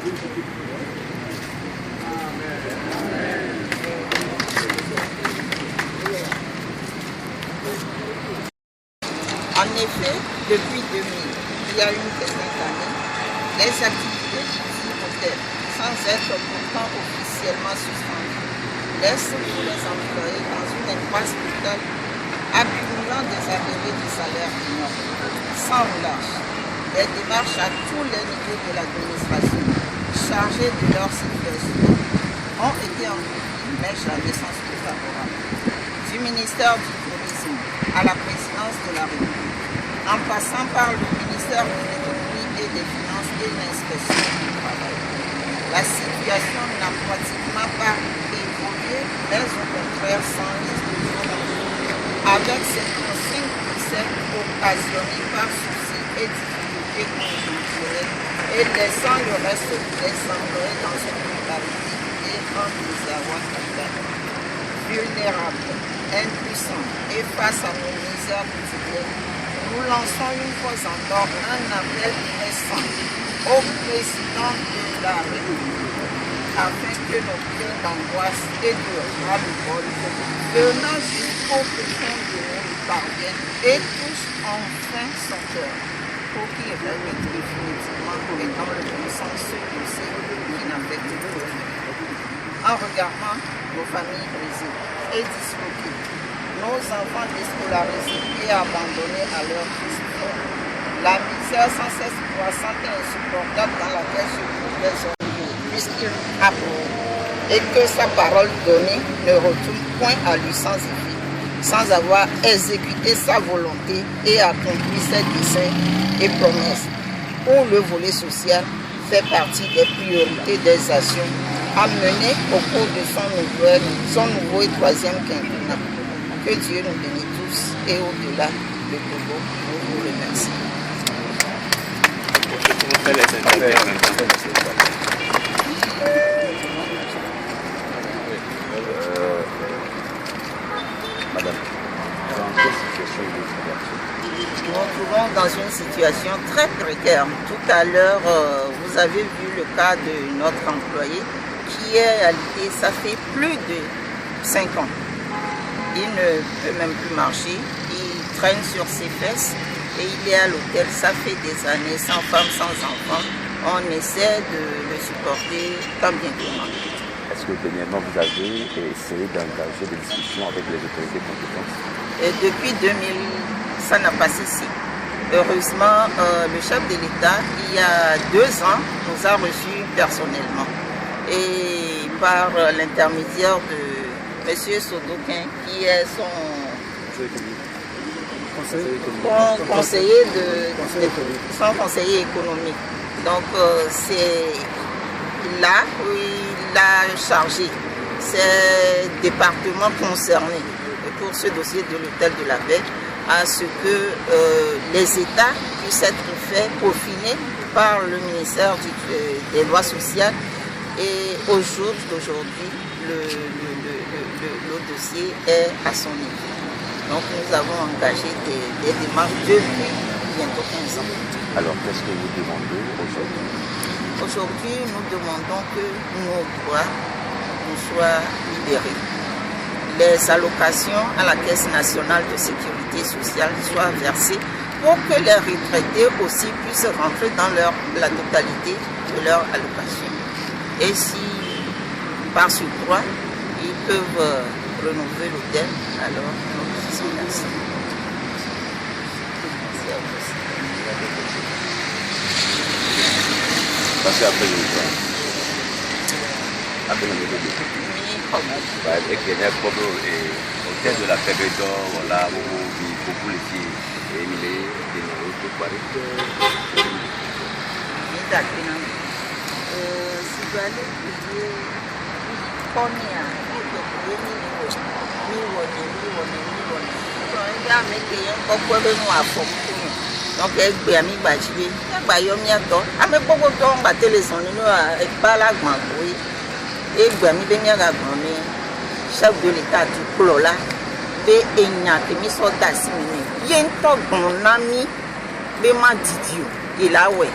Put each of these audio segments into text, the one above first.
En effet, depuis 2000, il y a une quinzaine d'années, les activités du hôtel, sans être pourtant officiellement suspendues, laissent tous les employés dans une impasse totale, accumulant des arrivées de salaire énormes, sans relâche. Les démarches à tous les niveaux de l'administration, chargées de leur situation, ont été entreprises, mais jamais sans suite favorable. Du ministère du Tourisme à la présidence de la République, en passant par le ministère de l'Économie et des Finances et l'inspection du travail. La situation n'a pratiquement pas évolué, mais au contraire s'enlise de jour en jour, avec ces consignes occasionnées par soucis et difficultés conjoncturelles et laissant le reste des employés dans une précarité et un désarroi total. Vulnérables, impuissants et face à nos misères quotidiennes, nous lançons une fois encore un appel récent au président de la République afin que nos cris d'angoisse et de ras-le-bol venant jusqu'au profond de nous parviennent et touchent enfin son cœur pour qu'il règle définitivement et dans le bon sens ce dossier qui n'affecte plus. En regardant nos familles brisées et disloquées, nos enfants déscolarisés et abandonnés à leur destin, la misère sans cesse croissante et insupportable dans laquelle se trouvent les hommes puisqu'il approuve et que sa parole donnée ne retourne point à lui sans effet, sans avoir exécuté sa volonté et accompli ses desseins et promesses, où le volet social fait partie des priorités des actions à mener au cours de son nouveau et troisième quinquennat. Que Dieu nous bénisse tous et au-delà de Togo, nous vous remercions. Madame, dans quelle situation nous nous trouvons dans une situation très précaire. Tout à l'heure, vous avez vu le cas de notre employé qui est réalité, ça fait plus de 5 ans. Il ne peut même plus marcher, il traîne sur ses fesses et il est à l'hôtel, ça fait des années, sans femme, sans enfant. On essaie de le supporter tant bien que mal. Est-ce que dernièrement vous avez essayé d'engager des discussions avec les autorités compétentes? Et depuis 2000, ça n'a pas cessé. Heureusement, le chef de l'État, il y a 2 ans, nous a reçus personnellement. Et par l'intermédiaire de M. Sodokin, qui est son conseiller économique. Donc c'est là où il a chargé ces départements concernés pour ce dossier de l'hôtel de la Paix à ce que les États puissent être faits peaufiner par le ministère des lois sociales. Et au jour d'aujourd'hui, le dossier est à son niveau. Donc nous avons engagé des démarches depuis bientôt 15 ans. Alors qu'est-ce que vous demandez aujourd'hui? Aujourd'hui, nous demandons que nos droits nous soient libérés. Les allocations à la Caisse nationale de sécurité sociale soient versées pour que les retraités aussi puissent rentrer dans la totalité de leur allocation. Et si, par surcroît, ils peuvent renouveler l'hôtel, alors nous disons merci. Parce qu'après le temps, après le méthode, et qu'il y a un problème, l'hôtel de la Pébédon, voilà, beaucoup les filles, et il est de Paris. Donc ẹgbẹ́ àmì gbàjílé ẹgbà yọmí àtọ́ àmì gbogbo tó ń gbà tẹlẹsàn nínú ìbálàgbọ̀n àgbòye ẹgbẹ́ àmì bẹ́ẹ̀ nyàgà gbọ̀n mi ṣẹ́gun lè ta àti kúlọ̀ la bẹ́ẹ̀ èèyàn kìíní sọ́dà sí mi ní yé ń tọ̀gbọ̀n náà mi bẹ́ẹ̀ má dìdì o ìlàwẹ̀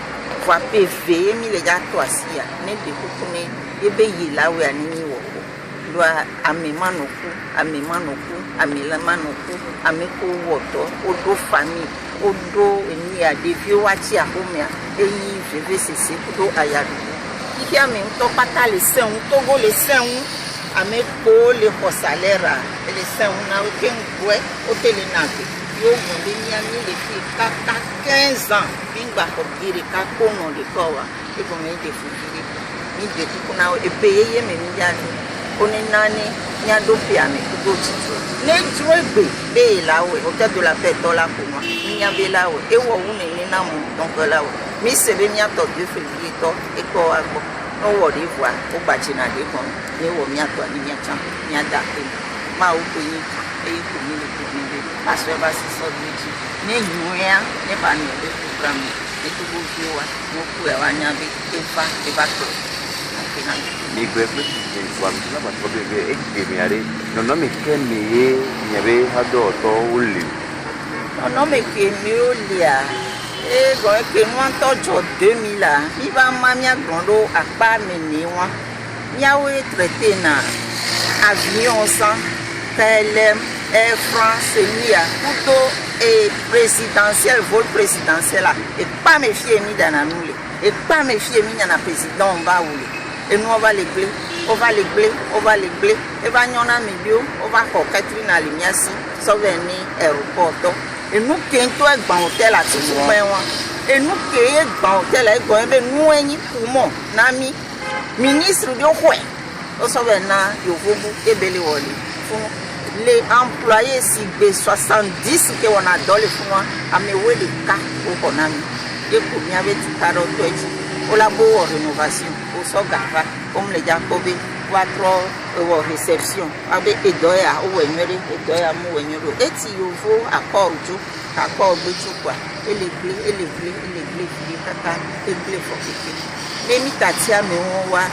voie PV, mi les gars toi si ya, ne de kukune, ebe yi la we anini woko. Doa amemanoku, amelamanoku, ameko woto, odo famille, odo eni a devi wachi a homea, eyi veve sese, odo ayadu. Kiki ame to pata le sen, togo le sen, ameko le hosalera, le sen na oken gwe, otele nage. Yo gonde ni ami le fi kaka 15 ans, bingba ko gire ka kono le kowa, e ko me de fukiri. Ni de tukuna e peye ye me mi ya ni. On est nané, il y a d'autres pianes, d'autres choses. Les jouets, bé là, oui, au tête de la paix, dans la pour moi. Il y a bé là, oui, et où on est là, donc là, oui. Mais c'est le mien, toi, 2 février, toi, et quoi, on va les voir, au bâtiment des bons, et au mien, toi, il y a tant, il y a d'après. Ma ou pays, et il faut me le parce que va se sortir. Mais nous, n'est pas nous, le programme, et tout le monde, nous pouvons avoir un avec des femmes, des bateaux. Ni gwe kwa mtula kwa probleme ekimiare no no mekemi nyabe hado to uli no mekemi olia e go ke no tojo 2000 la iba mamia gondo apa meni wa nyawe traité na avion sans KLM Air France nia tout et présidentiel vol présidentiel là et pas me fier ni dans la noule et pas me fier ni dans la président va ouli. Et nous on va les blé, on va les blé, et va n'y en a milieu, on va encore Catherine à l'imiasi, sauver aéroport. Et nous qui sommes tous dans l'hôtel à tout le monde, et nous qui sommes dans l'hôtel à tout le monde, nous sommes pour mon ami, ministre de Houé, on sauver na Yovobu et Béléwoli. Les employés si B 70 que on a dans les fonds, à me ouais les cas pour qu'on a mis, et pour m'y avait dit carotte. Au labo rénovation, au Sogava, comme les Jacobés, 4 réception, avec Edoya, ou Emery, Edoya, Mouenero, et si vous voulez accord, quoi, et les blés, tata, et blés fortifiés. Les mitatia, mais on va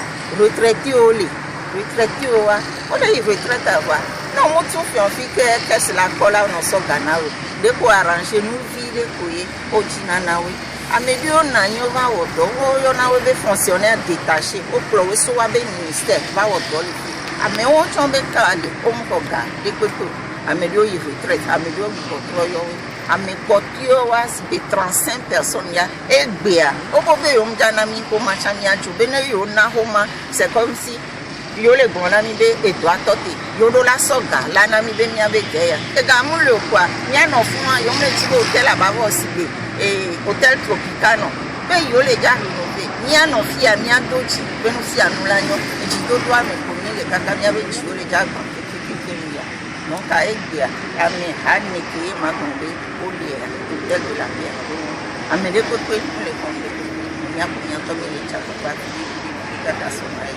retraiter au lit, on a eu retraite à voir. Non, moi, tout fait, on fait que c'est la colle, on s'en gagne. De quoi arranger, nous vivons, au Jinanawi. Amélior n'a n'y va au dos, on a des fonctionnaires détachés, au plan où soit des ministères, va au dos. Amélior, on va garder, on va garder, amélior, il retraite, amélior, il contrôle, amélior, il 35 personnes, il y a et bien, au bout de l'homme, pour machin, c'est comme si yo le bon ami be Edouard Totti yo do la soga la nami be mi avec ya e ga mu le kwa mi no fun yo me ti hôtel là-bas aussi be et hôtel Tropicano be yo le ja rénové mi no fi mi adoji be no si anu la nyo e ji do me ko mi le kaka mi avec yo le ja gba ke mi ya donc a e dia ami hani ke ma ko be o le hôtel de la mer ami de ko to le ko mi ya to be le cha ko ba ka ta so mai.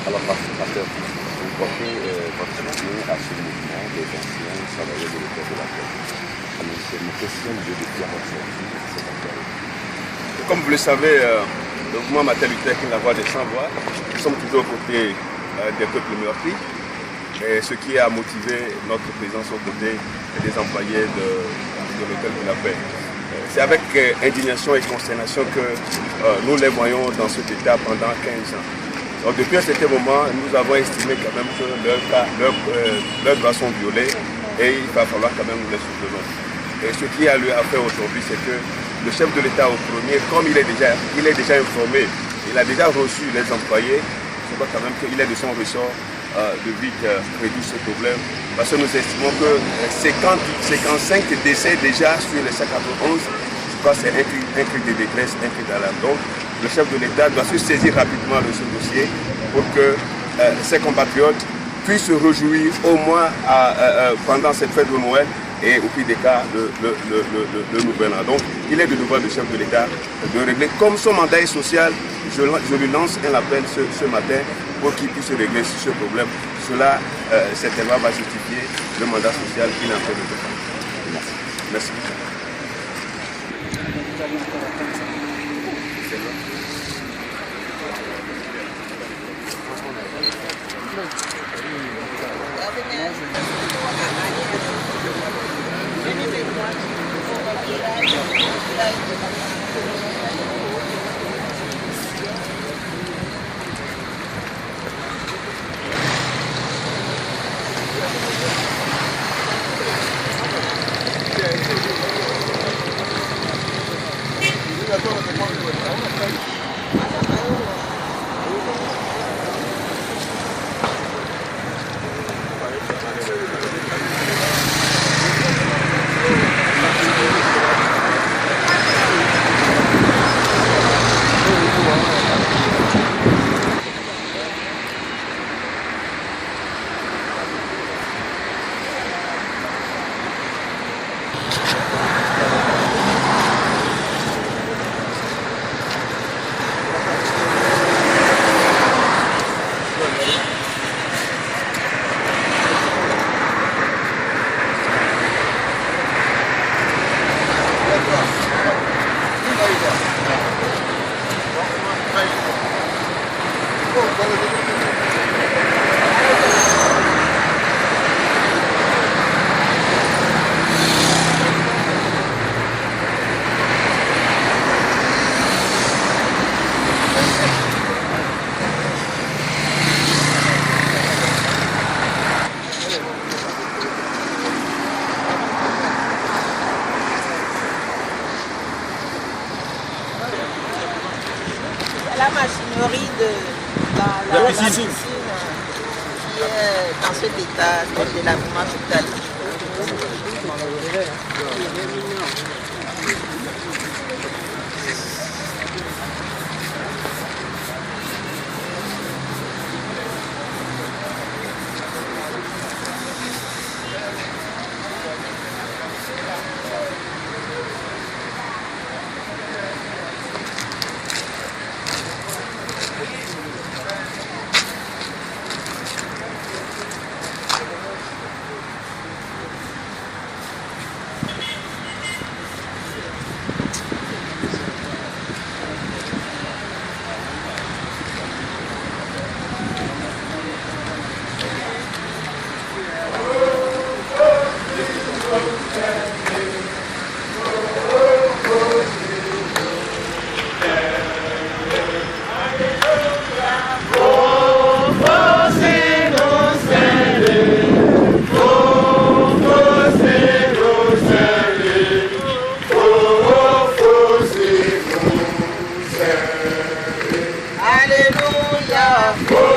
Alors, pasteur, vous portez votre soutien à ce mouvement des anciens salariés de l'État de la paix. C'est une question de défi à votre. Comme vous le savez, le mouvement Matin Luther King, la voix des sans-voix, nous sommes toujours aux côtés des peuples meurtris. Et ce qui a motivé notre présence aux côtés des employés de l'Hôtel de la Paix. C'est avec indignation et consternation que nous les voyons dans cet état pendant 15 ans. Donc depuis un certain moment, nous avons estimé quand même que leurs droits sont violés et il va falloir quand même nous les soutenir. Et ce qui a lieu à faire aujourd'hui, c'est que le chef de l'État au premier, comme il est déjà informé, il a déjà reçu les employés, je crois quand même qu'il est de son ressort de vite réduire ce problème. Parce que nous estimons que 55 décès déjà sur les 191, je crois que c'est un cri de détresse, un cri d'alarme. Donc le chef de l'État doit se saisir rapidement de ce dossier pour que ses compatriotes puissent se réjouir au moins pendant cette fête de Noël et au pire des cas le nouvel an. Donc il est de devoir du chef de l'État de régler, comme son mandat est social, je lui lance un appel ce matin pour qu'il puisse régler ce problème. Cela certainement va justifier le mandat social qu'il est en train de faire. Merci. Merci. la machinerie de la piscine qui est dans cet état de délabrement total. Alléluia.